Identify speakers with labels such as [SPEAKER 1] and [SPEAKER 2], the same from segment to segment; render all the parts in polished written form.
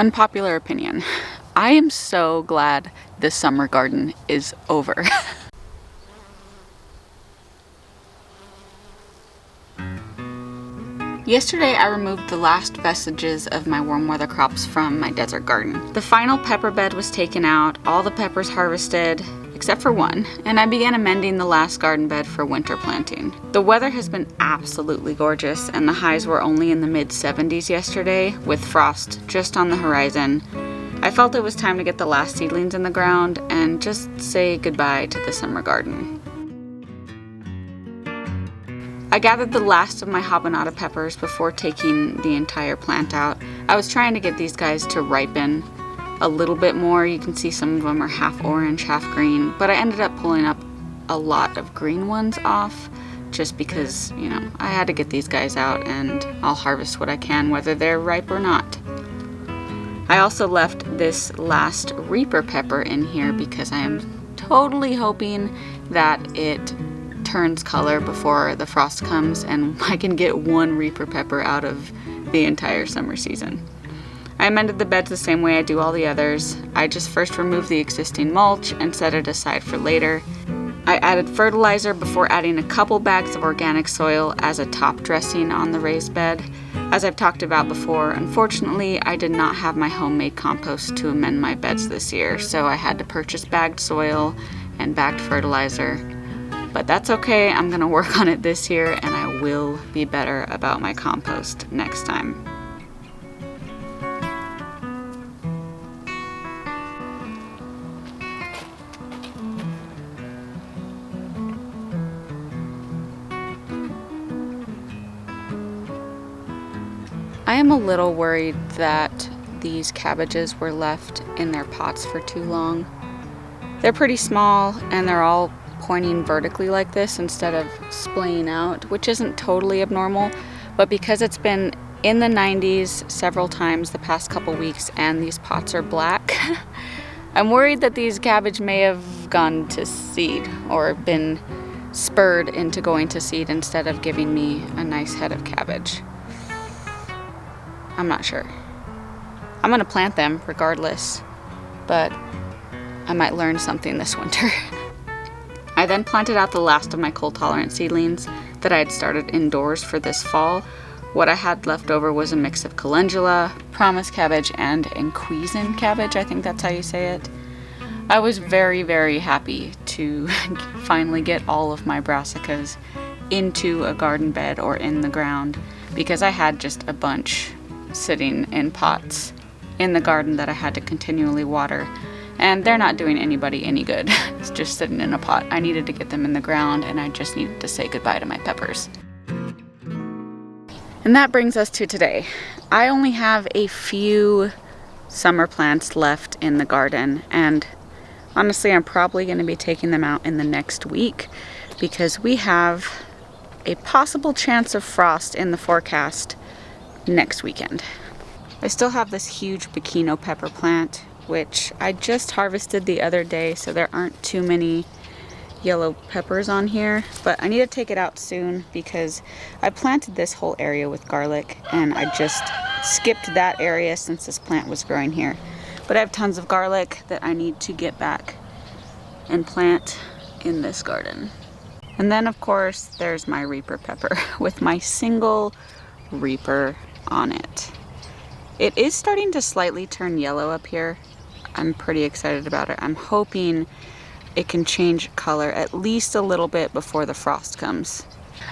[SPEAKER 1] Unpopular opinion. I am so glad this summer garden is over. Yesterday I removed the last vestiges of my warm weather crops from my desert garden. The final pepper bed was taken out, all the peppers harvested, except for one, and I began amending the last garden bed for winter planting. The weather has been absolutely gorgeous, and the highs were only in the mid-70s yesterday, with frost just on the horizon. I felt it was time to get the last seedlings in the ground and just say goodbye to the summer garden. I gathered the last of my habanada peppers before taking the entire plant out. I was trying to get these guys to ripen a little bit more. You can see some of them are half orange, half green, but I ended up pulling up a lot of green ones off just because, you know, I had to get these guys out and I'll harvest what I can whether they're ripe or not. I also left this last Reaper pepper in here because I am totally hoping that it turns color before the frost comes and I can get one Reaper pepper out of the entire summer season. I amended the beds the same way I do all the others. I just first removed the existing mulch and set it aside for later. I added fertilizer before adding a couple bags of organic soil as a top dressing on the raised bed. As I've talked about before, unfortunately, I did not have my homemade compost to amend my beds this year, so I had to purchase bagged soil and bagged fertilizer. But that's okay, I'm gonna work on it this year and I will be better about my compost next time. I am a little worried that these cabbages were left in their pots for too long. They're pretty small and they're all pointing vertically like this instead of splaying out, which isn't totally abnormal, but because it's been in the 90s several times the past couple weeks and these pots are black, I'm worried that these cabbage may have gone to seed or been spurred into going to seed instead of giving me a nice head of cabbage. I'm not sure. I'm gonna plant them regardless, but I might learn something this winter. I then planted out the last of my cold-tolerant seedlings that I had started indoors for this fall. What I had left over was a mix of calendula, promise cabbage, and enquisen cabbage, I think that's how you say it. I was very, very happy to finally get all of my brassicas into a garden bed or in the ground because I had just a bunch sitting in pots in the garden that I had to continually water. And they're not doing anybody any good. It's just sitting in a pot. I needed to get them in the ground and I just needed to say goodbye to my peppers. And that brings us to today. I only have a few summer plants left in the garden and honestly I'm probably going to be taking them out in the next week because we have a possible chance of frost in the forecast next weekend. I still have this huge Bikino pepper plant which I just harvested the other day, so there aren't too many yellow peppers on here, but I need to take it out soon because I planted this whole area with garlic and I just skipped that area since this plant was growing here. But I have tons of garlic that I need to get back and plant in this garden. And then of course there's my Reaper pepper with my single Reaper on it. It is starting to slightly turn yellow up here. I'm pretty excited about it. I'm hoping it can change color at least a little bit before the frost comes.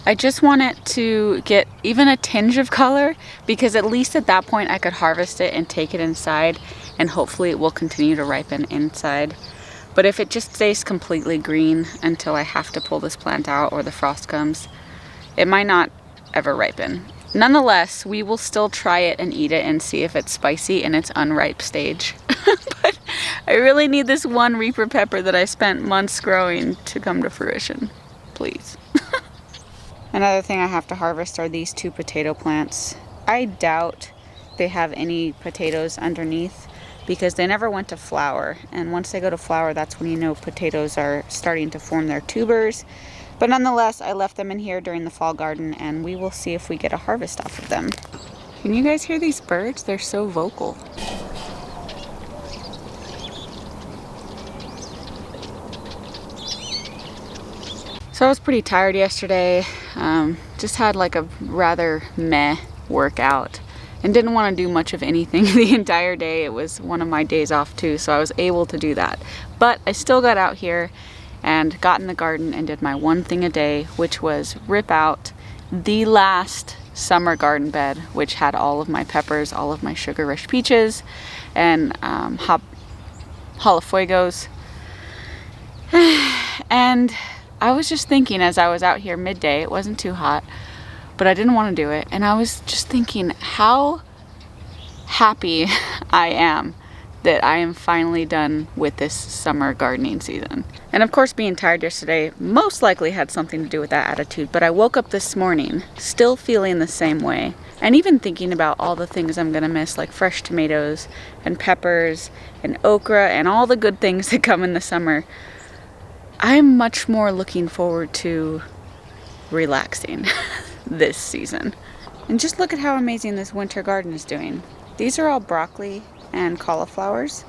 [SPEAKER 1] I just want it to get even a tinge of color because at least at that point I could harvest it and take it inside and hopefully it will continue to ripen inside. But if it just stays completely green until I have to pull this plant out or the frost comes, it might not ever ripen. Nonetheless, we will still try it and eat it and see if it's spicy in its unripe stage. But I really need this one Reaper pepper that I spent months growing to come to fruition. Please. Another thing I have to harvest are these two potato plants. I doubt they have any potatoes underneath because they never went to flower. And once they go to flower, that's when you know potatoes are starting to form their tubers. But nonetheless, I left them in here during the fall garden and we will see if we get a harvest off of them. Can you guys hear these birds? They're so vocal. So I was pretty tired yesterday. Just had like a rather meh workout and didn't want to do much of anything the entire day. It was one of my days off too, so I was able to do that. But I still got out here and got in the garden and did my one thing a day, which was rip out the last summer garden bed, which had all of my peppers, all of my sugar rush peaches, and jalafuegos. And I was just thinking as I was out here midday, it wasn't too hot, but I didn't want to do it. And I was just thinking how happy I am that I am finally done with this summer gardening season. And of course, being tired yesterday most likely had something to do with that attitude, but I woke up this morning still feeling the same way. And even thinking about all the things I'm gonna miss, like fresh tomatoes and peppers and okra and all the good things that come in the summer, I'm much more looking forward to relaxing this season. And just look at how amazing this winter garden is doing. These are all broccoli and cauliflowers.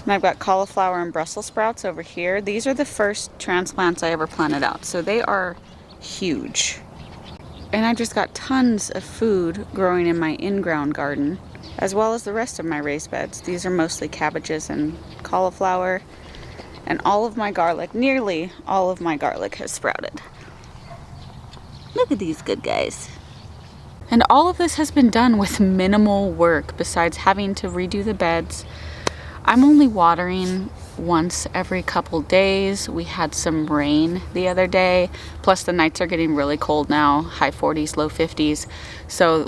[SPEAKER 1] And I've got cauliflower and Brussels sprouts over here. These are the first transplants I ever planted out, so they are huge. And I've just got tons of food growing in my in-ground garden, as well as the rest of my raised beds. These are mostly cabbages and cauliflower. And all of my garlic, nearly all of my garlic has sprouted. Look at these good guys. And all of this has been done with minimal work besides having to redo the beds. I'm only watering once every couple days. We had some rain the other day, plus the nights are getting really cold now, high 40s, low 50s. So,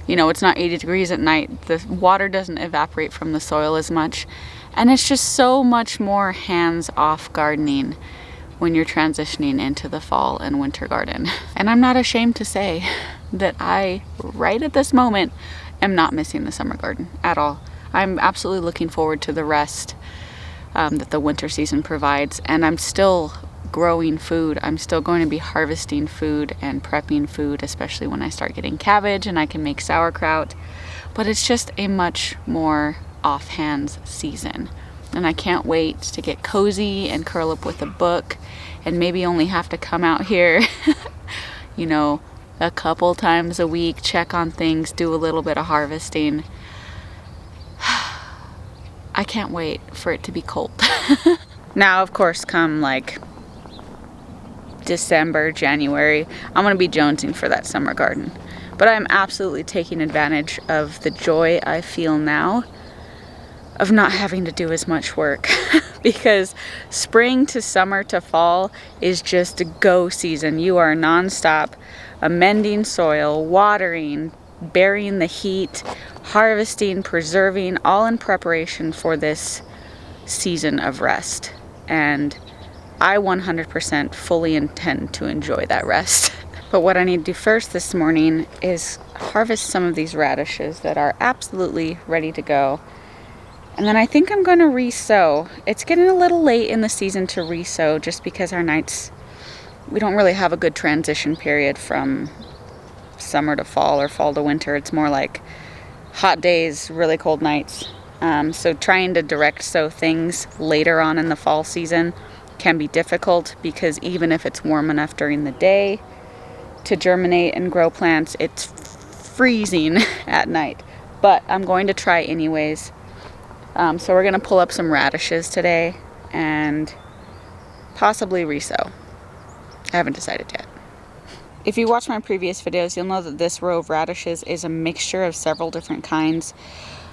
[SPEAKER 1] you know, it's not 80 degrees at night. The water doesn't evaporate from the soil as much. And it's just so much more hands-off gardening when you're transitioning into the fall and winter garden. And I'm not ashamed to say that I, right at this moment, am not missing the summer garden at all. I'm absolutely looking forward to the rest that the winter season provides. And I'm still growing food. I'm still going to be harvesting food and prepping food, especially when I start getting cabbage and I can make sauerkraut. But it's just a much more off-hands season. And I can't wait to get cozy and curl up with a book and maybe only have to come out here, you know, a couple times a week, check on things, do a little bit of harvesting. I can't wait for it to be cold. Now, of course, come like December, January, I'm gonna be jonesing for that summer garden. But I'm absolutely taking advantage of the joy I feel now of not having to do as much work because spring to summer to fall is just a go season. You are nonstop amending soil, watering, burying the heat, harvesting, preserving, all in preparation for this season of rest. And I 100% fully intend to enjoy that rest. But what I need to do first this morning is harvest some of these radishes that are absolutely ready to go. And then I think I'm going to re-sow. It's getting a little late in the season to re-sow just because our nights, we don't really have a good transition period from summer to fall or fall to winter. It's more like hot days, really cold nights. So trying to direct sow things later on in the fall season can be difficult because even if it's warm enough during the day to germinate and grow plants, it's freezing at night. But I'm going to try anyways. So we're going to pull up some radishes today and possibly re-sow. I haven't decided yet. If you watch my previous videos, you'll know that this row of radishes is a mixture of several different kinds.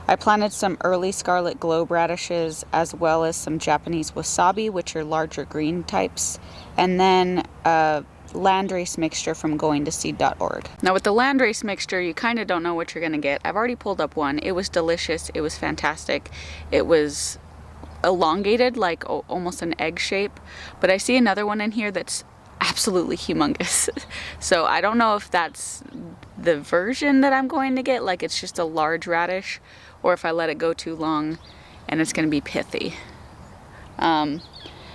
[SPEAKER 1] I planted some early scarlet globe radishes as well as some Japanese wasabi, which are larger green types, and then a landrace mixture from goingtoseed.org. Now with the landrace mixture, you kind of don't know what you're going to get. I've already pulled up one. It was delicious. It was fantastic. It was elongated, like almost an egg shape, but I see another one in here that's absolutely humongous. So I don't know if that's the version that I'm going to get, like it's just a large radish, or if I let it go too long and it's going to be pithy.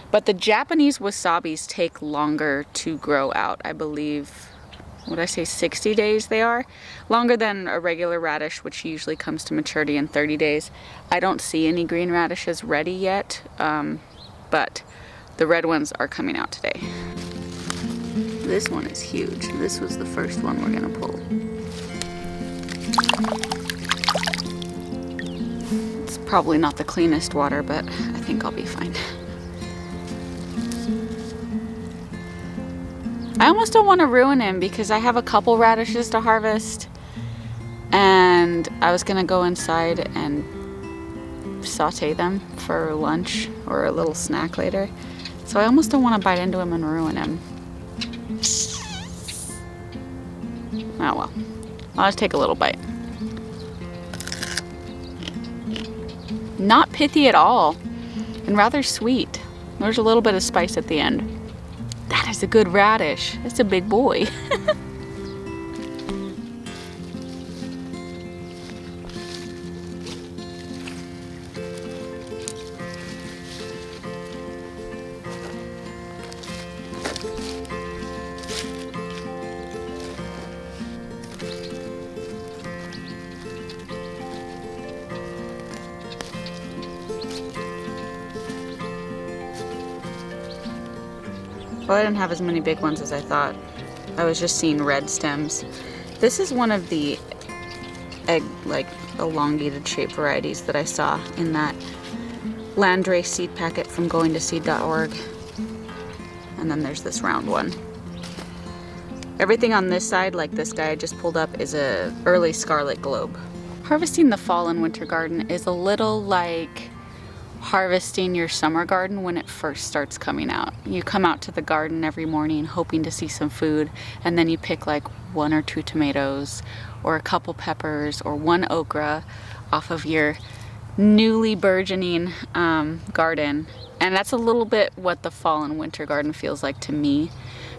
[SPEAKER 1] But the Japanese wasabis take longer to grow out. I believe, would I say 60 days they are? Longer than a regular radish, which usually comes to maturity in 30 days. I don't see any green radishes ready yet, but the red ones are coming out today. This one is huge. This was the first one we're gonna pull. It's probably not the cleanest water, but I think I'll be fine. I almost don't want to ruin him because I have a couple radishes to harvest, and I was gonna go inside and saute them for lunch or a little snack later. So I almost don't want to bite into him and ruin him. Oh well, I'll just take a little bite. Not pithy at all, and rather sweet. There's a little bit of spice at the end. That is a good radish. It's a big boy. Well, I didn't have as many big ones as I thought. I was just seeing red stems. This is one of the elongated shaped varieties that I saw in that landrace seed packet from goingtoseed.org. And then there's this round one. Everything on this side, like this guy I just pulled up, is a early scarlet globe. Harvesting the fall and winter garden is a little like harvesting your summer garden when it first starts coming out. You come out to the garden every morning hoping to see some food, and then you pick like 1 or 2 tomatoes or a couple peppers or 1 okra off of your newly burgeoning garden. And that's a little bit what the fall and winter garden feels like to me.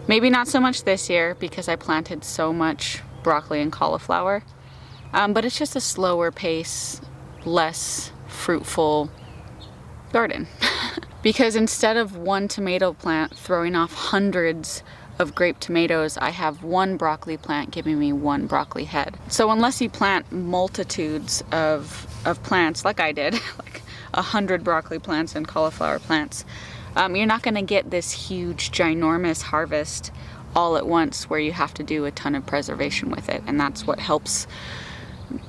[SPEAKER 1] Maybe not so much this year because I planted so much broccoli and cauliflower, but it's just a slower pace, less fruitful garden. Because instead of 1 tomato plant throwing off hundreds of grape tomatoes, I have 1 broccoli plant giving me 1 broccoli head. So unless you plant multitudes of plants like I did, like 100 broccoli plants and cauliflower plants, you're not going to get this huge ginormous harvest all at once where you have to do a ton of preservation with it. And that's what helps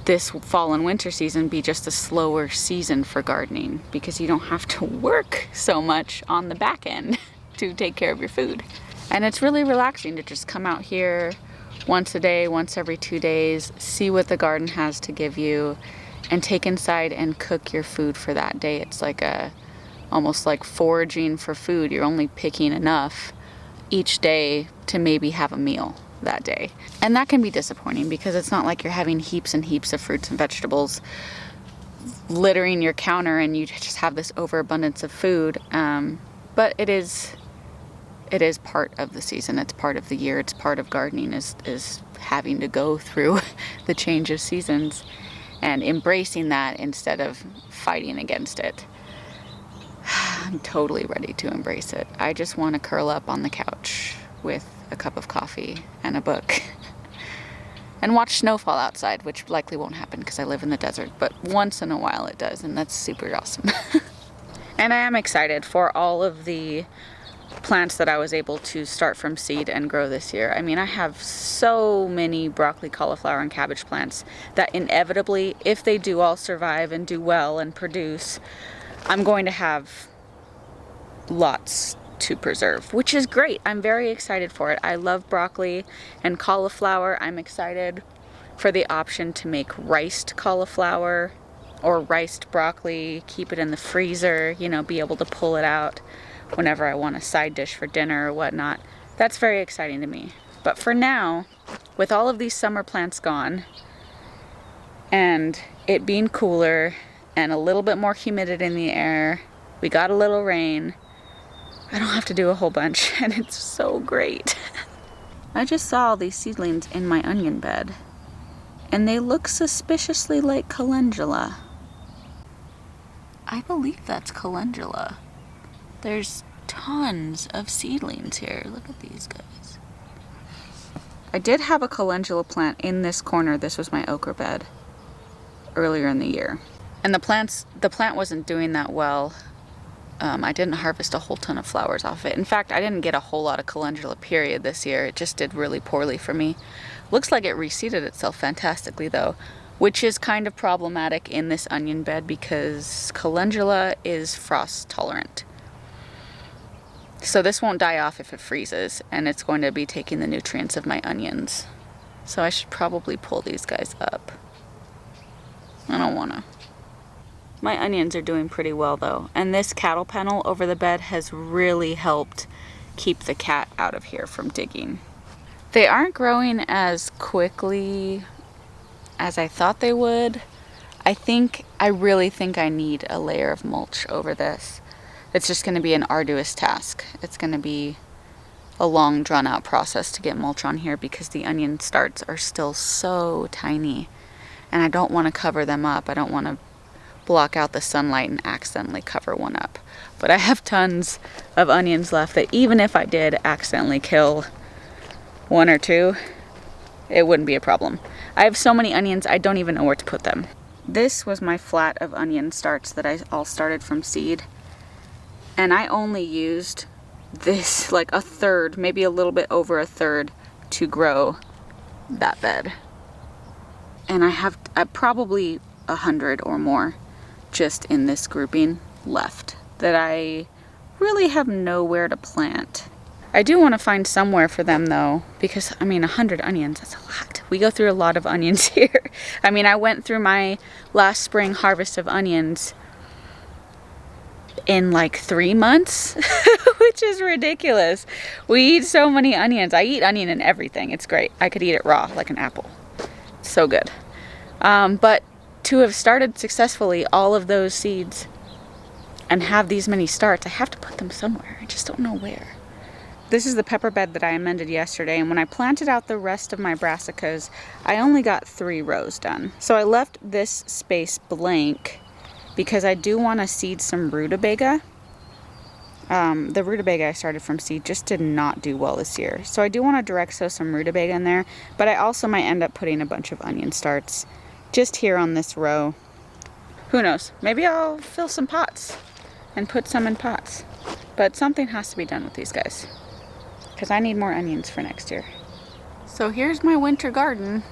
[SPEAKER 1] this fall and winter season be just a slower season for gardening, because you don't have to work so much on the back end to take care of your food. And it's really relaxing to just come out here once a day, once every 2 days, see what the garden has to give you, and take inside and cook your food for that day. It's like almost like foraging for food. You're only picking enough each day to maybe have a meal that day. And that can be disappointing because it's not like you're having heaps and heaps of fruits and vegetables littering your counter and you just have this overabundance of food. But it is part of the season. It's part of the year. It's part of gardening is having to go through the change of seasons and embracing that instead of fighting against it. I'm totally ready to embrace it. I just want to curl up on the couch with a cup of coffee and a book and watch snowfall outside, which likely won't happen because I live in the desert, but once in a while it does, and that's super awesome. And I am excited for all of the plants that I was able to start from seed and grow this year. I mean, I have so many broccoli, cauliflower, and cabbage plants that inevitably, if they do all survive and do well and produce, I'm going to have lots to preserve, which is great. I'm very excited for it. I love broccoli and cauliflower. I'm excited for the option to make riced cauliflower or riced broccoli, keep it in the freezer, you know, be able to pull it out whenever I want a side dish for dinner or whatnot. That's very exciting to me. But for now, with all of these summer plants gone and it being cooler and a little bit more humidity in the air, we got a little rain, I don't have to do a whole bunch, and it's so great. I just saw all these seedlings in my onion bed, and they look suspiciously like calendula. I believe that's calendula. There's tons of seedlings here. Look at these guys. I did have a calendula plant in this corner. This was my okra bed earlier in the year. And the plant wasn't doing that well I didn't harvest a whole ton of flowers off it. In fact, I didn't get a whole lot of calendula period this year. It just did really poorly for me. Looks like it reseeded itself fantastically though, which is kind of problematic in this onion bed because calendula is frost tolerant. So this won't die off if it freezes, and it's going to be taking the nutrients of my onions. So I should probably pull these guys up. I don't wanna. My onions are doing pretty well though, and this cattle panel over the bed has really helped keep the cat out of here from digging. They aren't growing as quickly as I thought they would. I really think I need a layer of mulch over this. It's just going to be an arduous task. It's going to be a long drawn out process to get mulch on here because the onion starts are still so tiny, and I don't want to cover them up. I don't want to block out the sunlight and accidentally cover one up. But I have tons of onions left that even if I did accidentally kill one or two, it wouldn't be a problem. I have so many onions, I don't even know where to put them. This was my flat of onion starts that I all started from seed. And I only used this, like a third, maybe a little bit over a third, to grow that bed. And I have probably 100 or more just in this grouping left that I really have nowhere to plant. I do want to find somewhere for them though, because I mean 100 onions, that's a lot. We go through a lot of onions here. I mean, I went through my last spring harvest of onions in like 3 months, which is ridiculous. We eat so many onions. I eat onion in everything. It's great. I could eat it raw like an apple. It's so good. But to have started successfully all of those seeds and have these many starts, I have to put them somewhere. I just don't know where. This is the pepper bed that I amended yesterday, and when I planted out the rest of my brassicas, I only got 3 rows done. So I left this space blank because I do want to seed some rutabaga. The rutabaga I started from seed just did not do well this year. So I do want to direct sow some rutabaga in there, but I also might end up putting a bunch of onion starts just here on this row. Who knows? Maybe I'll fill some pots and put some in pots. But something has to be done with these guys, because I need more onions for next year. So here's my winter garden,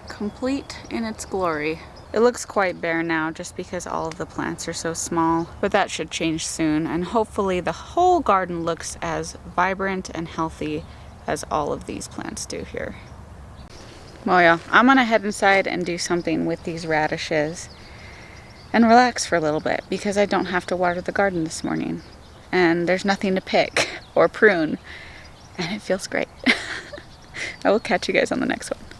[SPEAKER 1] complete in its glory. It looks quite bare now just because all of the plants are so small, but that should change soon, and hopefully the whole garden looks as vibrant and healthy as all of these plants do here. Well, yeah, I'm gonna head inside and do something with these radishes and relax for a little bit because I don't have to water the garden this morning. And there's nothing to pick or prune, and it feels great. I will catch you guys on the next one.